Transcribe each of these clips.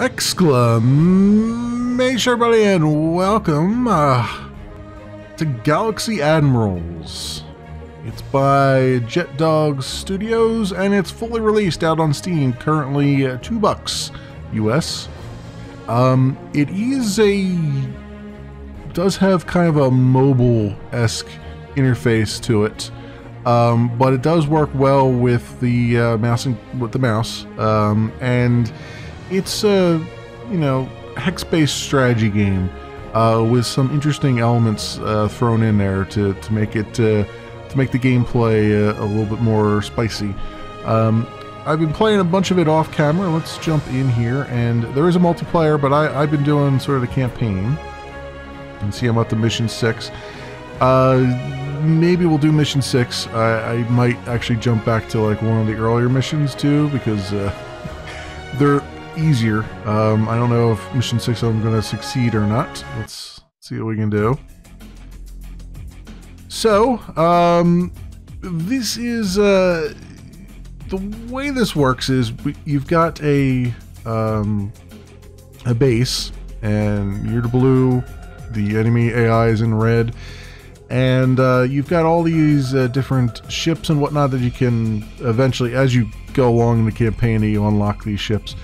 Exclamation, everybody, and welcome to Galaxy Admirals. It's by Jet Dog Studios, and it's fully released out on Steam, currently $2 US. It is does have kind of a mobile-esque interface to it, but it does work well with the mouse and it's a hex-based strategy game with some interesting elements thrown in there to make it to make the gameplay a little bit more spicy. I've been playing a bunch of it off camera. Let's jump in here, and there is a multiplayer, but I've been doing sort of the campaign. You can see I'm up to mission 6. Maybe we'll do mission 6. I might actually jump back to like one of the earlier missions too, because they're easier. I don't know if mission 6 I'm going to succeed or not. Let's see what we can do. So, this is the way this works is you've got a base, and you're the blue, the enemy AI is in red, and you've got all these different ships and whatnot that you can eventually, as you go along in the campaign, you unlock these ships.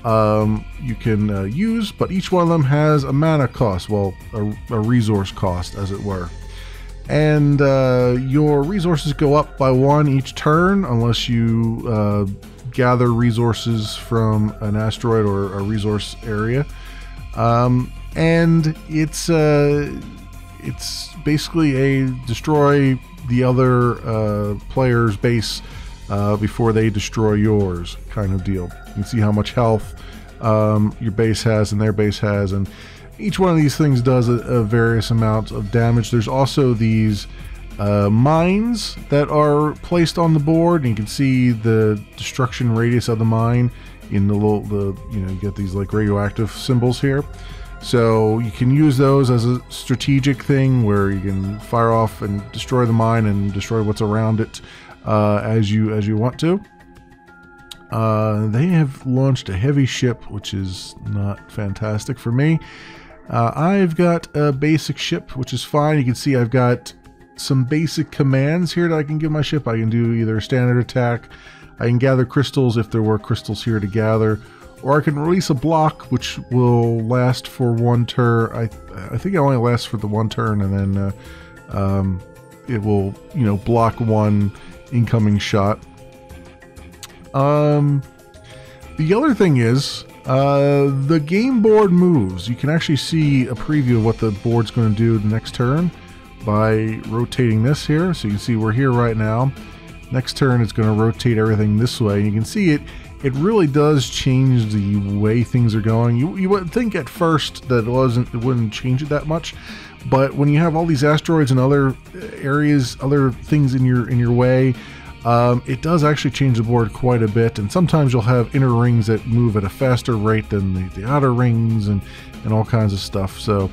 You can use, but each one of them has a mana cost, well, a resource cost, as it were. And your resources go up by 1 each turn, unless you gather resources from an asteroid or a resource area. And it's basically a destroy the other player's base before they destroy yours kind of deal. You can see how much health your base has and their base has, and each one of these things does a various amount of damage. There's also these mines that are placed on the board, and you can see the destruction radius of the mine in the little, you get these like radioactive symbols here. So you can use those as a strategic thing where you can fire off and destroy the mine and destroy what's around it as you want to. They have launched a heavy ship, which is not fantastic for me. I've got a basic ship, which is fine. You can see I've got some basic commands here that I can give my ship. I can do either a standard attack, I can gather crystals if there were crystals here to gather, or I can release a block which will last for 1 turn. I think it only lasts for the 1 turn, and then it will block 1 incoming shot. The other thing is the game board moves. You can actually see a preview of what the board's going to do the next turn by rotating this here. So you can see we're here right now. Next turn it's going to rotate everything this way. And you can see it really does change the way things are going. You would think at first that it wouldn't change it that much, but when you have all these asteroids and other areas, other things in your way, it does actually change the board quite a bit, and sometimes you'll have inner rings that move at a faster rate than the outer rings, and all kinds of stuff. So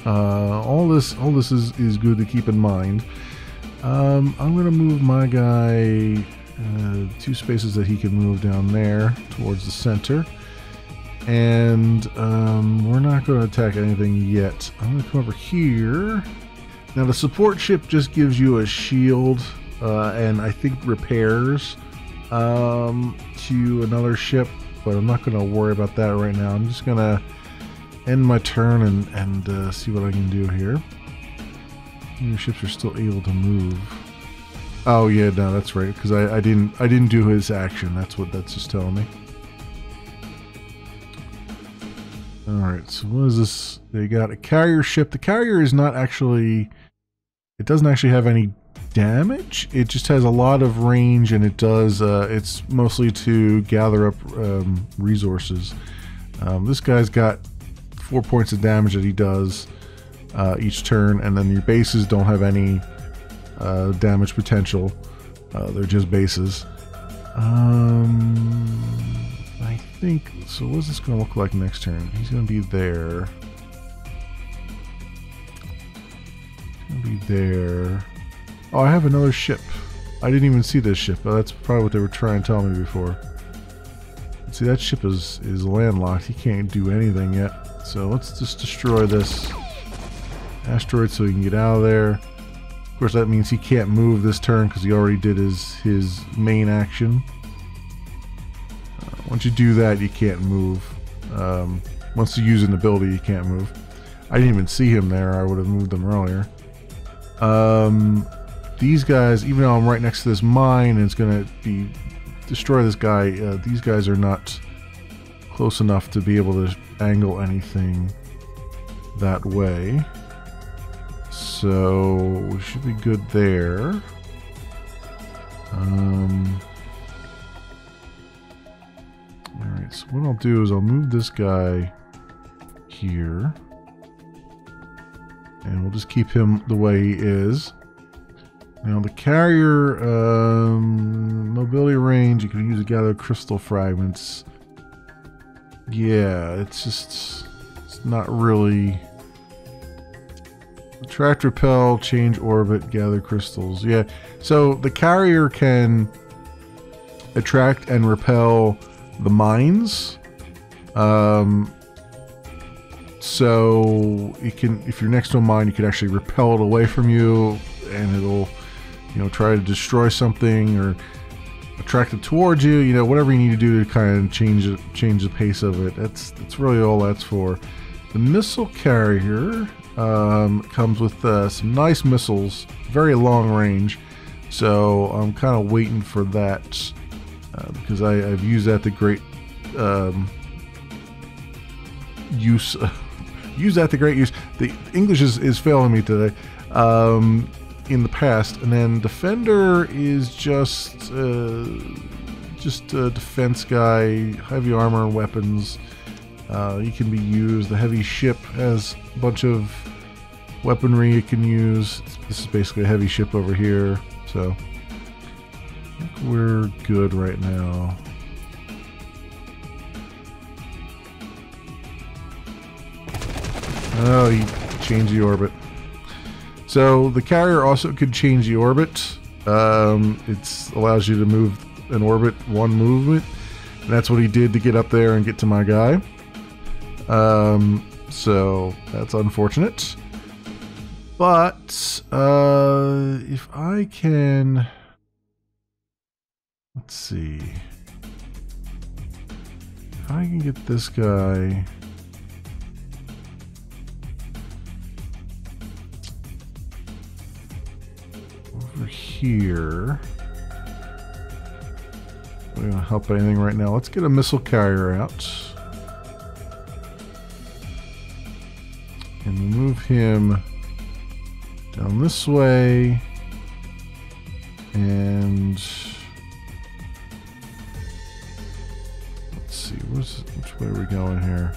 all this is good to keep in mind. I'm gonna move my guy 2 spaces that he can move down there towards the center, and we're not going to attack anything yet. I'm going to come over here. Now the support ship just gives you a shield and I think repairs to another ship, but I'm not going to worry about that right now. I'm just going to end my turn and see what I can do here. Your ships are still able to move. Oh yeah, no, that's right, because I didn't do his action. That's just telling me. Alright, so what is this? They got a carrier ship. The carrier is not actually, it doesn't actually have any damage. It just has a lot of range, and it does it's mostly to gather up resources. This guy's got 4 points of damage that he does each turn, and then your bases don't have any damage potential. They're just bases. I think so. What's this going to look like next turn? He's going to be there. He's going to be there. Oh, I have another ship. I didn't even see this ship, but that's probably what they were trying to tell me before. See, that ship is landlocked. He can't do anything yet. So let's just destroy this asteroid so he can get out of there. Of course, that means he can't move this turn because he already did his main action. Once you do that, you can't move. Once you use an ability, you can't move. I didn't even see him there. I would have moved them earlier. These guys, even though I'm right next to this mine and it's going to destroy this guy, these guys are not close enough to be able to angle anything that way. So we should be good there. Alright, so what I'll do is I'll move this guy here. And we'll just keep him the way he is. Now the carrier mobility range, you can use to gather crystal fragments. Yeah, it's not really. Attract, repel, change orbit, gather crystals. Yeah, so the carrier can attract and repel the mines. So you can, if you're next to a mine, you can actually repel it away from you, and it'll, you know, try to destroy something or attract it towards you. You know, whatever you need to do to kind of change the pace of it. That's really all that's for. The missile carrier comes with some nice missiles, very long range. So I'm kind of waiting for that because I've used that to great use. Use that to great use. The English is failing me today. In the past, and then Defender is just a defense guy, heavy armor and weapons. He can be used. The heavy ship has a bunch of weaponry it can use. This is basically a heavy ship over here, so I think we're good right now. Oh, he changed the orbit. So the carrier also could change the orbit. It allows you to move an orbit one movement, and that's what he did to get up there and get to my guy. So that's unfortunate. But if I can, let's see, if I can get this guy. Over here. We don't help anything right now. Let's get a missile carrier out. And move him down this way. And let's see, which way are we going here?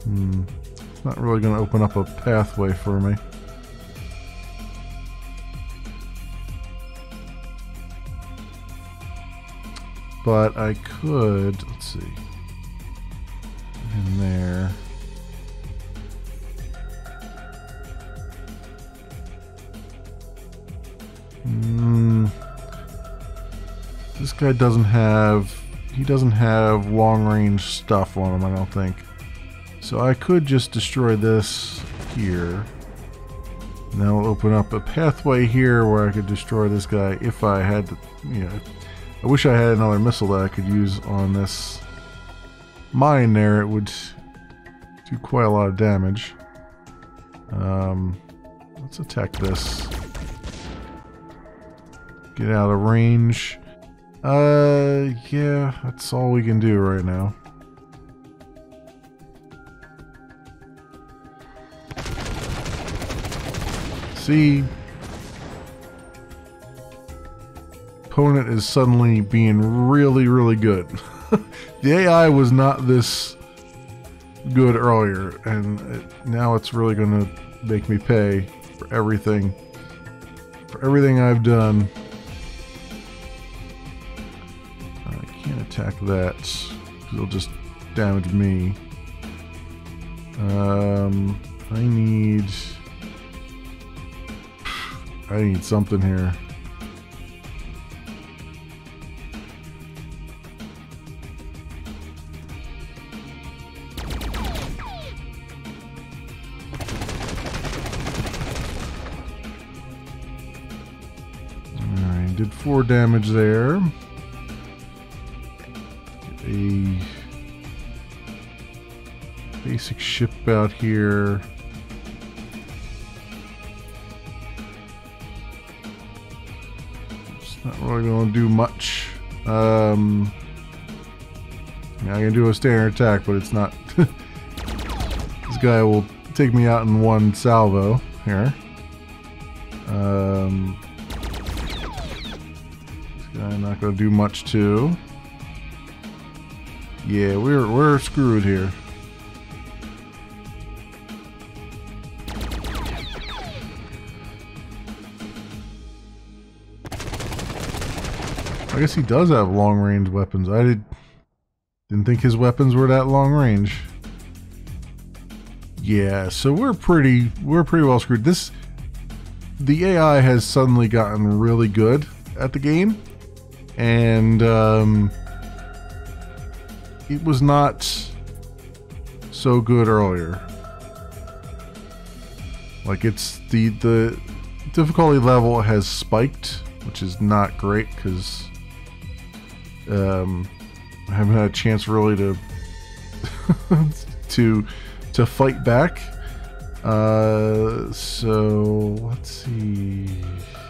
It's not really going to open up a pathway for me. But I could, let's see, in there. This guy doesn't have long range stuff on him, I don't think. So I could just destroy this here. And that will open up a pathway here where I could destroy this guy if I had to, you know. I wish I had another missile that I could use on this mine there. It would do quite a lot of damage. Let's attack this. Get out of range. Yeah, that's all we can do right now. See? Opponent is suddenly being really, really good. The AI was not this good earlier, and now it's really going to make me pay for everything I've done. I can't attack that because it'll just damage me. I need something here. did 4 damage there. Get a basic ship out here. It's not really going to do much. I can do a standard attack, but it's not. This guy will take me out in one salvo here. This guy not going to do much too. Yeah, we're screwed here. I guess he does have long-range weapons. I didn't think his weapons were that long range. Yeah, so we're pretty well screwed. The AI has suddenly gotten really good at the game, and it was not so good earlier. Like, it's the difficulty level has spiked, which is not great because I haven't had a chance really to to fight back. So let's see.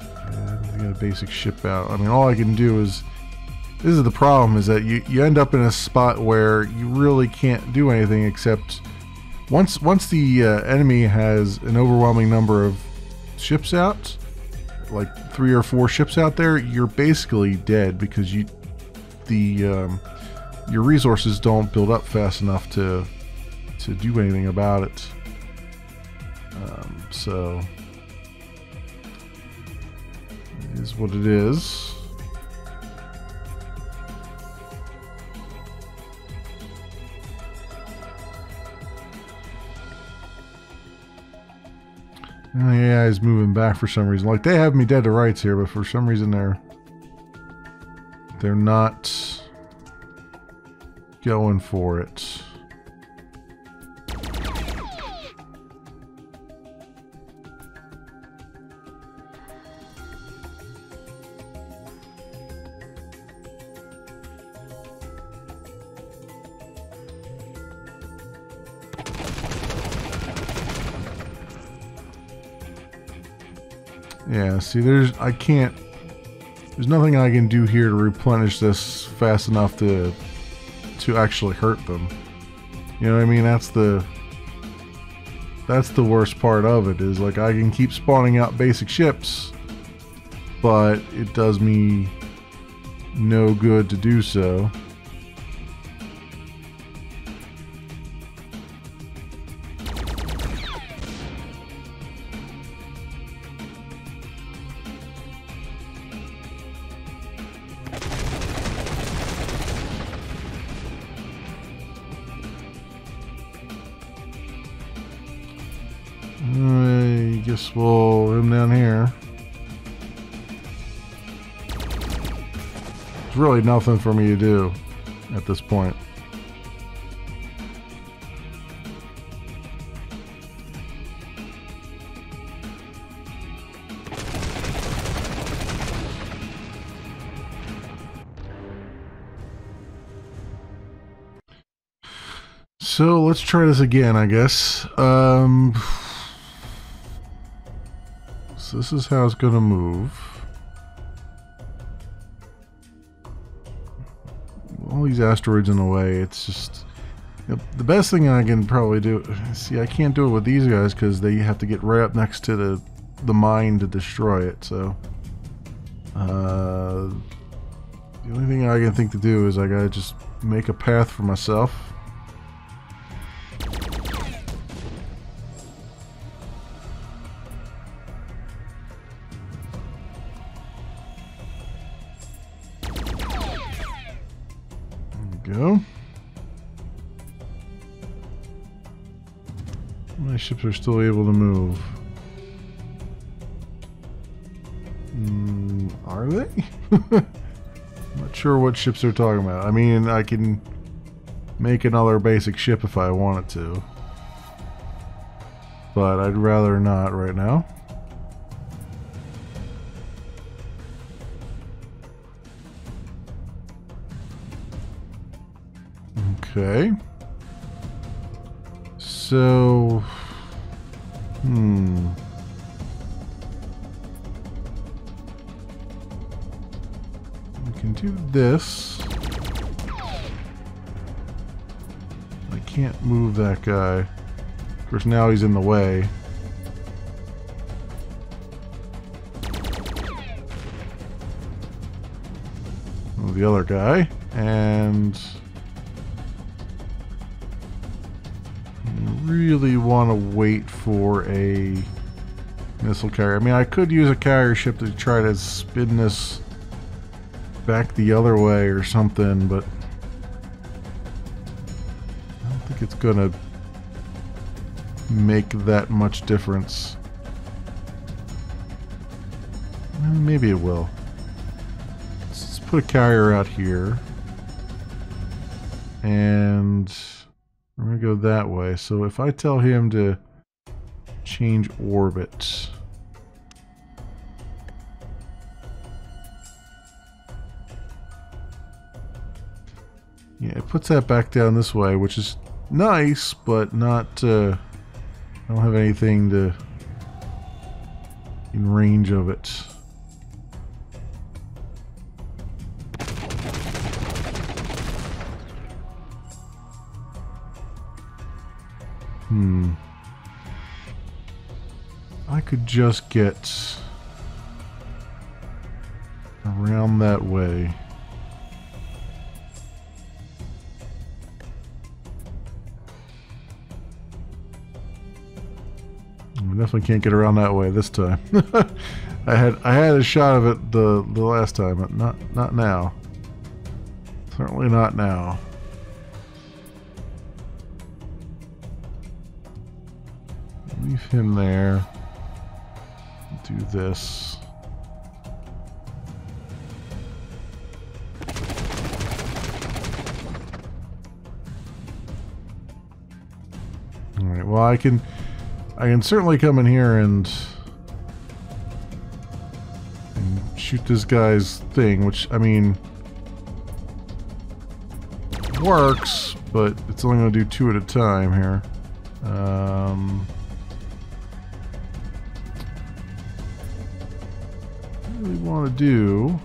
I got a basic ship out. I mean, all I can do is, this is the problem, is that you end up in a spot where you really can't do anything except once the enemy has an overwhelming number of ships out, like 3 or 4 ships out there, you're basically dead because your resources don't build up fast enough to do anything about it. So it is what it is. And the AI is moving back for some reason. Like, they have me dead to rights here, but for some reason they're not going for it. Yeah, see, there's nothing I can do here to replenish this fast enough to actually hurt them. You know what I mean? That's the worst part of it, is like I can keep spawning out basic ships, but it does me no good to do so. I guess we'll him down here. There's really nothing for me to do at this point. So let's try this again, I guess. So this is how it's going to move. All these asteroids in the way, it's just... the best thing I can probably do... See, I can't do it with these guys because they have to get right up next to the mine to destroy it, so... the only thing I can think to do is I gotta just make a path for myself. Go. My ships are still able to move. Are they? I'm not sure what ships they're talking about. I mean, I can make another basic ship if I wanted to, but I'd rather not right now. Okay. So... We can do this. I can't move that guy. Of course, now he's in the way. Move the other guy. And... really want to wait for a missile carrier. I mean, I could use a carrier ship to try to spin this back the other way or something, but I don't think it's gonna make that much difference. Maybe it will. Let's put a carrier out here, and we're going to go that way. So if I tell him to change orbit. Yeah, it puts that back down this way, which is nice, but not, I don't have anything to in range of it. I could just get around that way. I definitely can't get around that way this time. I had a shot of it the last time, but not now. Certainly not now. Leave him there. Do this. All right. Well, I can certainly come in here and shoot this guy's thing, which, I mean, works, but it's only going to do 2 at a time here. What I really want to do,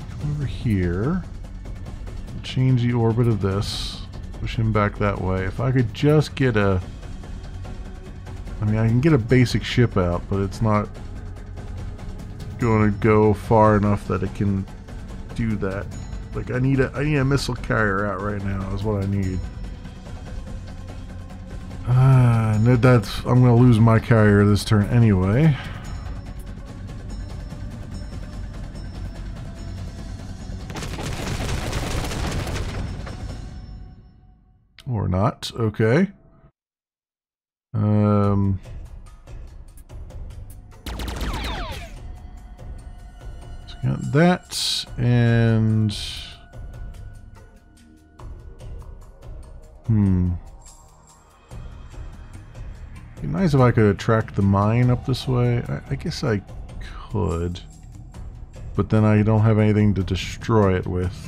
come over here, change the orbit of this, push him back that way. If I could just get a, I mean, I can get a basic ship out, but it's not going to go far enough that it can do that. Like, I need a missile carrier out right now is what I need. And that's, I'm going to lose my carrier this turn anyway. Or not, okay. So got that, and be nice if I could attract the mine up this way. I guess I could, but then I don't have anything to destroy it with.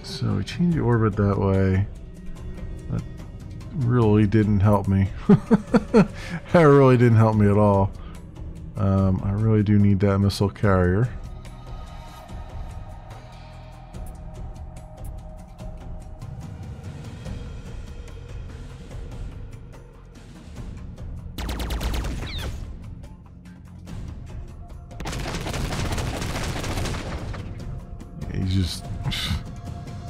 So we change the orbit that way. That really didn't help me. That really didn't help me at all. I really do need that missile carrier. He's just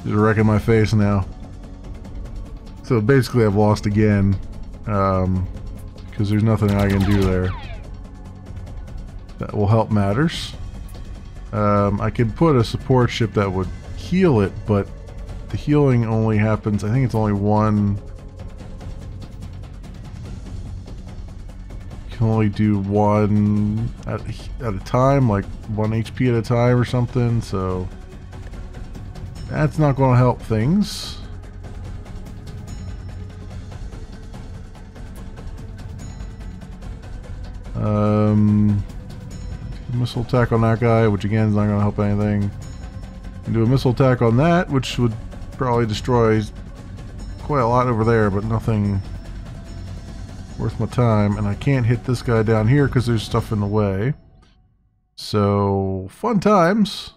wrecking my face now. So basically I've lost again, because there's nothing I can do there that will help matters. I could put a support ship that would heal it, but the healing only happens, I think it's only one can only do one at a time, like 1 HP at a time or something, so that's not going to help things. Missile attack on that guy, which again is not going to help anything. And do a missile attack on that, which would probably destroy quite a lot over there, but nothing worth my time. And I can't hit this guy down here because there's stuff in the way. So, fun times.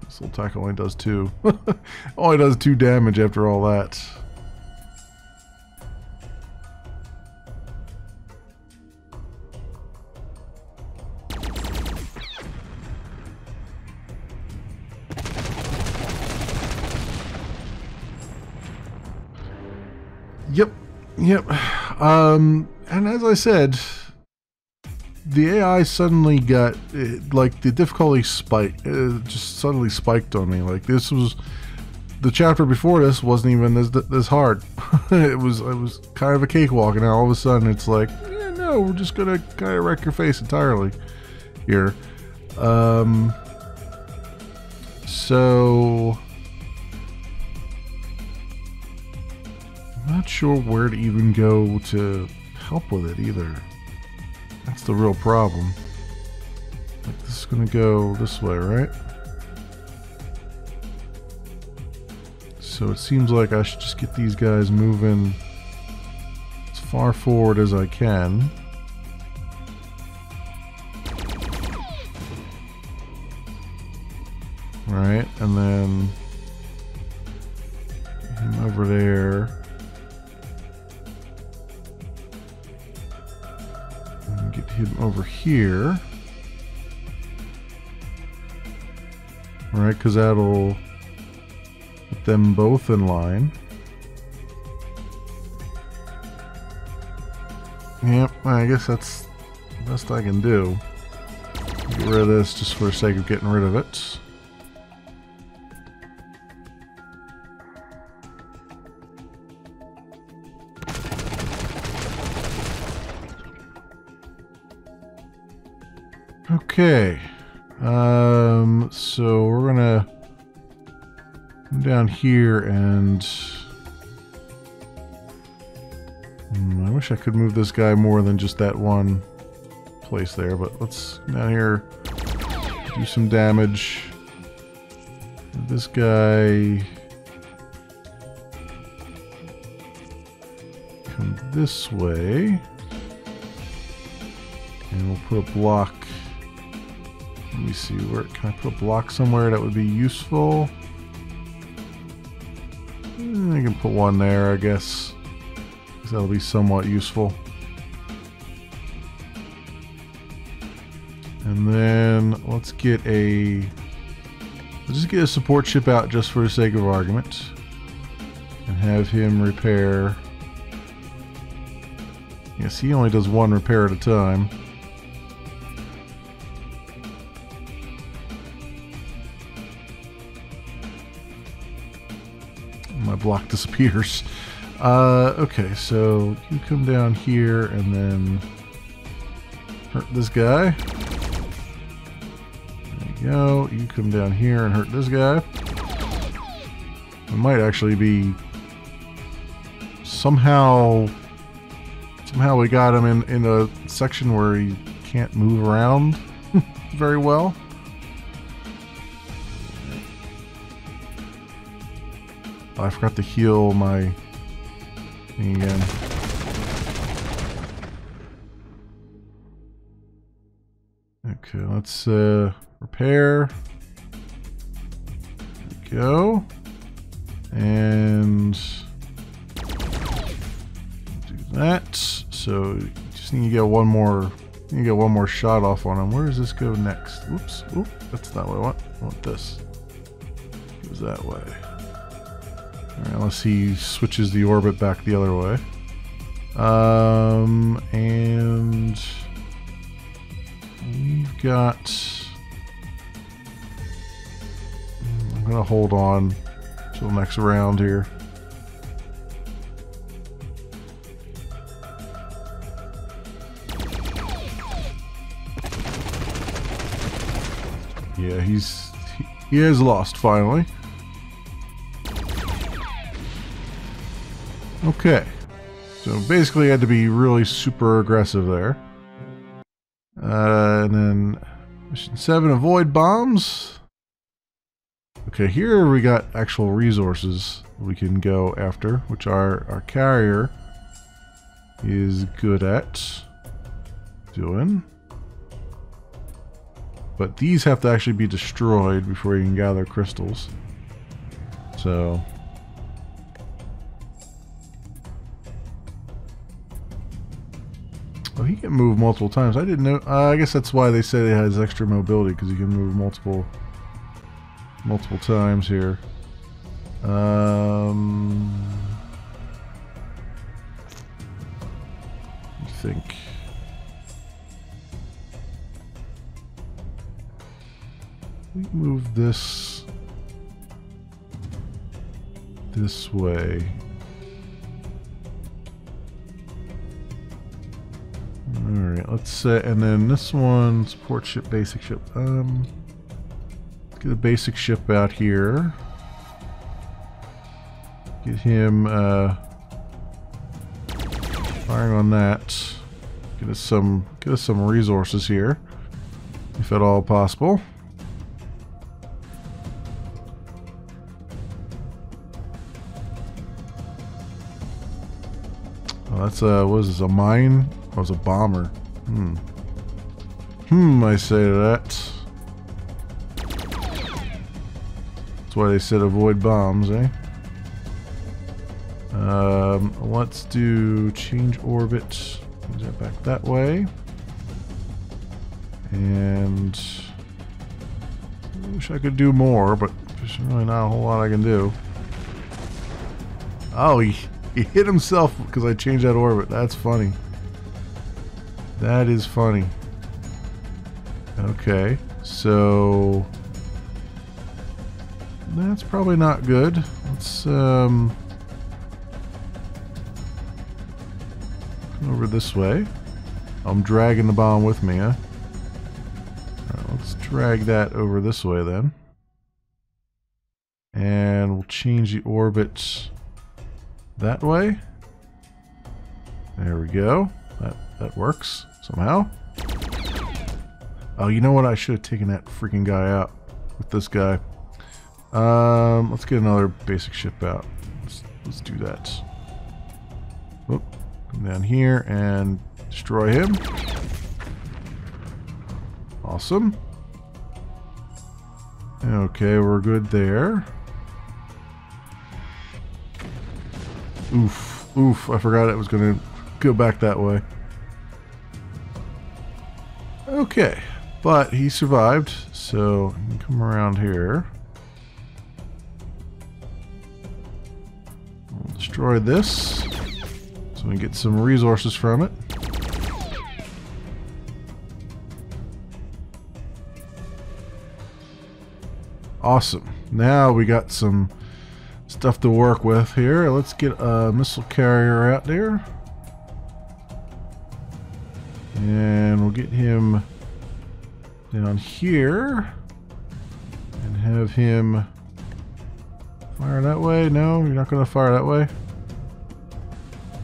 Missile attack only does 2. Only does 2 damage after all that. Yep. And as I said, the AI suddenly got, like, the difficulty spiked, just suddenly spiked on me. Like, this was, the chapter before this wasn't even this hard. it was kind of a cakewalk, and now all of a sudden it's like, yeah, no, we're just gonna kind of wreck your face entirely here. So I'm not sure where to even go to help with it either. That's the real problem. Like, this is gonna go this way, right? So it seems like I should just get these guys moving as far forward as I can. Right, and then him over there. And get him over here. Right, because that'll put them both in line. Yep, I guess that's the best I can do. Get rid of this just for the sake of getting rid of it. Okay, so we're gonna come down here and I wish I could move this guy more than just that one place there, but let's come down here, do some damage. This guy come this way, and we'll put a block. Let me see, where can I put a block somewhere that would be useful? I can put one there, I guess. That'll be somewhat useful. And then let's just get a support ship out just for the sake of argument, and have him repair. Yes, he only does one repair at a time. My block disappears. Okay, so you come down here and then hurt this guy. There you go. You come down here and hurt this guy. It might actually be somehow we got him in a section where he can't move around very well. I forgot to heal my thing again. Okay, let's repair. There we go. And do that. So you just need to get one more. You get one more shot off on him. Where does this go next? Oops. Oop, that's not what I want. I want this. It goes that way. Alright, unless he switches the orbit back the other way. And we've got... I'm gonna hold on till next round here. Yeah, he has lost finally. Okay. So basically I had to be really super aggressive there. And then mission 7, avoid bombs. Okay, here we got actual resources we can go after, which our carrier is good at doing. But these have to actually be destroyed before you can gather crystals. So oh, he can move multiple times. I didn't know. I guess that's why they say it has extra mobility, because you can move multiple times here. I think. We move this way. Alright, let's say, and then this one, support ship, basic ship. Let's get a basic ship out here. Get him firing on that. Get us some resources here, if at all possible. Oh, that's what is this, a mine? Oh, it's a bomber. I say to that. That's why they said avoid bombs, eh? Let's do change orbit. Move that back that way. And I wish I could do more, but there's really not a whole lot I can do. Oh, he hit himself because I changed that orbit. That's funny. That is funny. Okay, so that's probably not good. Let's come over this way. I'm dragging the bomb with me, huh? Alright, let's drag that over this way then. And we'll change the orbit that way. There we go. That works somehow. Oh, you know what? I should have taken that freaking guy out with this guy. Let's get another basic ship out. Let's do that. Whoop. Come down here and destroy him. Awesome. Okay, we're good there. Oof, I forgot it was going to go back that way. Okay, but he survived, so I can come around here. We'll destroy this, so we can get some resources from it. Awesome. Now we got some stuff to work with here. Let's get a missile carrier out there. And we'll get him down here and have him fire that way. No, you're not going to fire that way.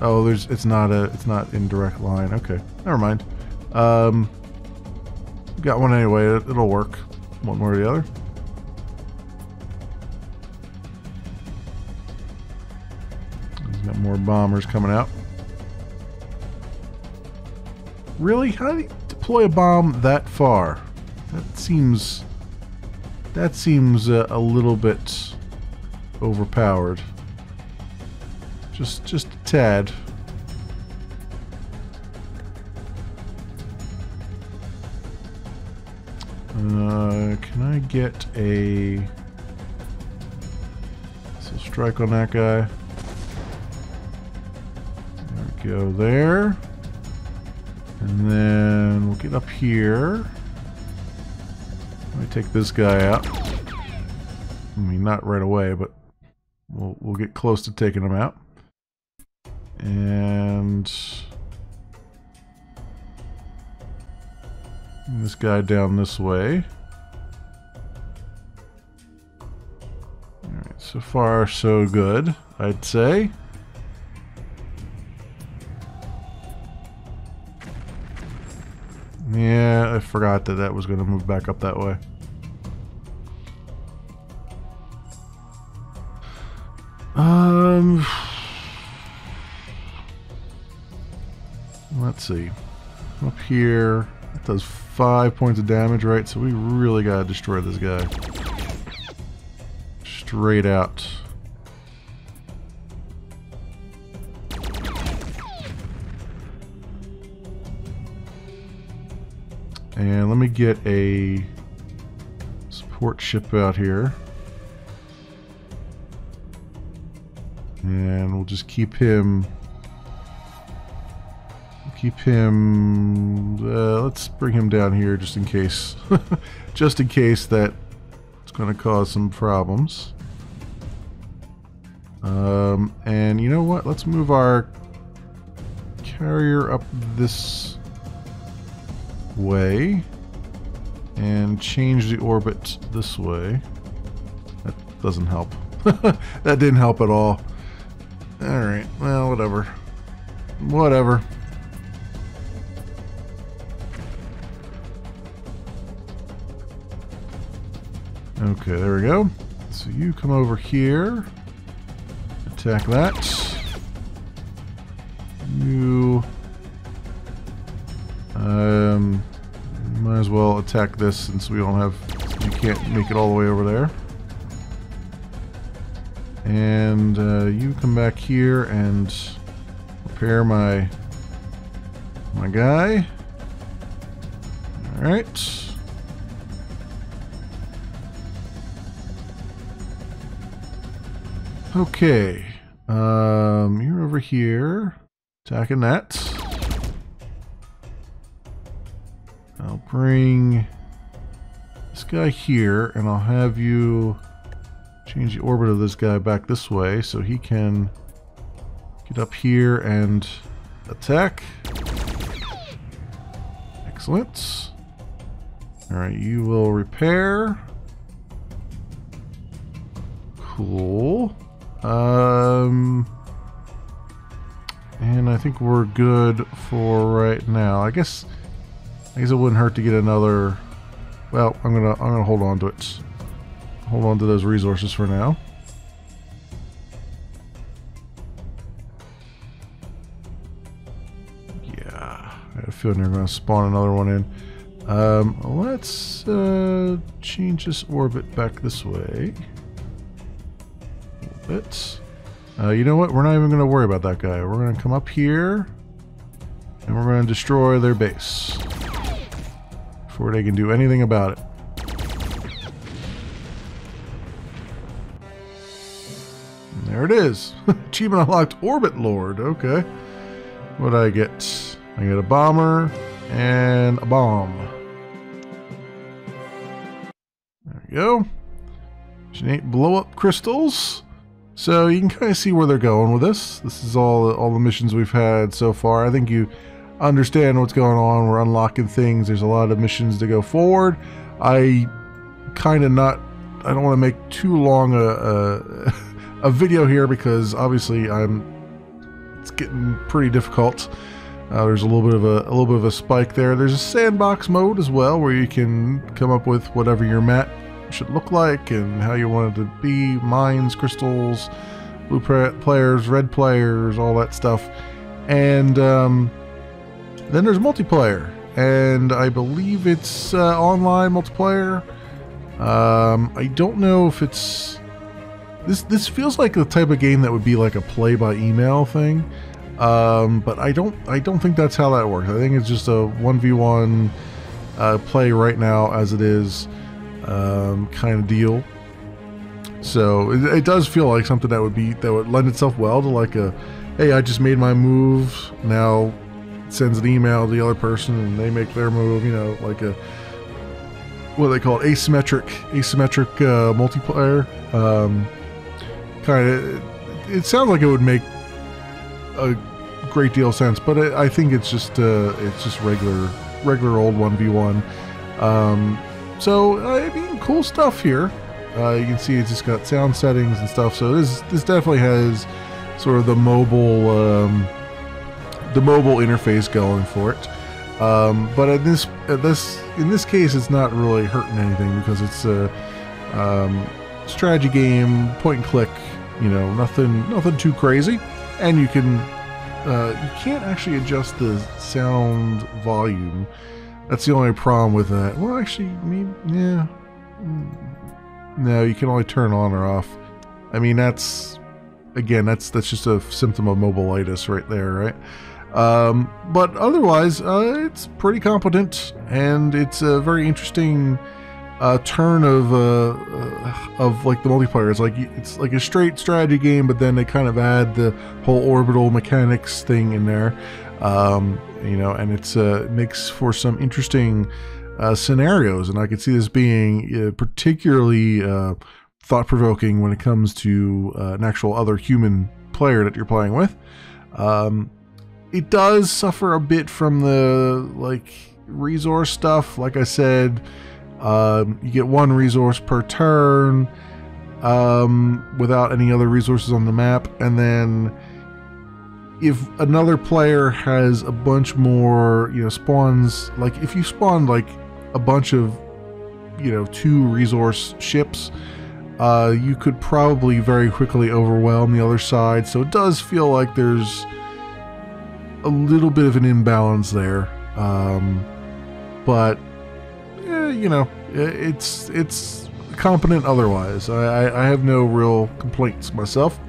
Oh, it's not in direct line. Okay, never mind. Got one anyway. It'll work one way or the other. He's got more bombers coming out. Really? How do you deploy a bomb that far? That seems a little bit overpowered. Just a tad. Can I get a missile strike on that guy? There we go there. And then we'll get up here. Let me take this guy out. I mean, not right away, but we'll get close to taking him out. And this guy down this way. Alright, so far so good, I'd say. Yeah, I forgot that that was going to move back up that way. Let's see. Up here, it does 5 points of damage, right? So we really gotta destroy this guy. Straight out. And let me get a support ship out here. And we'll just keep him... let's bring him down here just in case. Just in case that it's going to cause some problems. And you know what? Let's move our carrier up this way and change the orbit this way. That doesn't help. That didn't help at all. Alright, well, whatever. Whatever. Okay, there we go. So you come over here. Attack that. You... might as well attack this since we don't have... You can't make it all the way over there. And you come back here and repair my guy. Alright. Okay. You're over here. Attacking that. I'll bring this guy here and I'll have you change the orbit of this guy back this way so he can get up here and attack. Excellent. Alright, you will repair. Cool. And I think we're good for right now. I guess it wouldn't hurt to get another. Well, I'm gonna hold on to it. Hold on to those resources for now. Yeah, I have a feeling they're gonna spawn another one in. Let's change this orbit back this way. A little bit. You know what? We're not even going to worry about that guy. We're going to come up here and we're going to destroy their base before they can do anything about it. And there it is. Achievement unlocked, Orbit Lord. Okay. What do I get? I get a bomber and a bomb. There we go. Generate blow-up crystals. So you can kind of see where they're going with this. This is all the missions we've had so far. I think you understand what's going on. We're unlocking things. There's a lot of missions to go forward. I don't want to make too long a video here because obviously it's getting pretty difficult. There's a little bit of a spike there. There's a sandbox mode as well where you can come up with whatever your map should look like and how you want it to be. Mines, crystals, blue players, red players, all that stuff. And then there's multiplayer, and I believe it's online multiplayer. I don't know if it's this feels like the type of game that would be like a play by email thing, but I don't think that's how that works. I think it's just a 1v1 play right now as it is. Kind of deal. So it does feel like something that would lend itself well to like a, hey, I just made my move, now it sends an email to the other person and they make their move, you know, like a, what do they call it, asymmetric multiplayer. Kind of, it sounds like it would make a great deal of sense, but I think it's just regular old 1v1. So, I mean, cool stuff here. You can see it's just got sound settings and stuff. So this definitely has sort of the mobile interface going for it. But in this case, it's not really hurting anything because it's a strategy game, point and click. You know, nothing too crazy, and you can't actually adjust the sound volume. That's the only problem with that. Well, actually, maybe, yeah. No, you can only turn on or off. I mean, that's just a symptom of mobilitis right there, right? But otherwise, it's pretty competent, and it's a very interesting turn of like the multiplayer. It's like a straight strategy game, but then they kind of add the whole orbital mechanics thing in there. You know, and it makes for some interesting scenarios, and I could see this being particularly thought-provoking when it comes to an actual other human player that you're playing with. It does suffer a bit from the resource stuff. Like I said, you get one resource per turn without any other resources on the map, and then if another player has a bunch more, spawns, like if you spawn like a bunch of, 2 resource ships, you could probably very quickly overwhelm the other side. So it does feel like there's a little bit of an imbalance there. But, it's competent otherwise. I have no real complaints myself.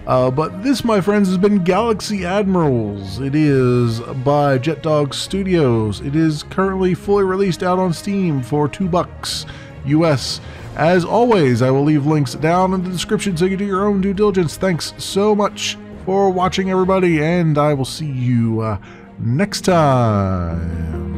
But this, my friends, has been Galaxy Admirals. It is by JetDog Studios. It is currently fully released out on Steam for $2 US. As always, I will leave links down in the description so you can do your own due diligence. Thanks so much for watching, everybody, and I will see you next time.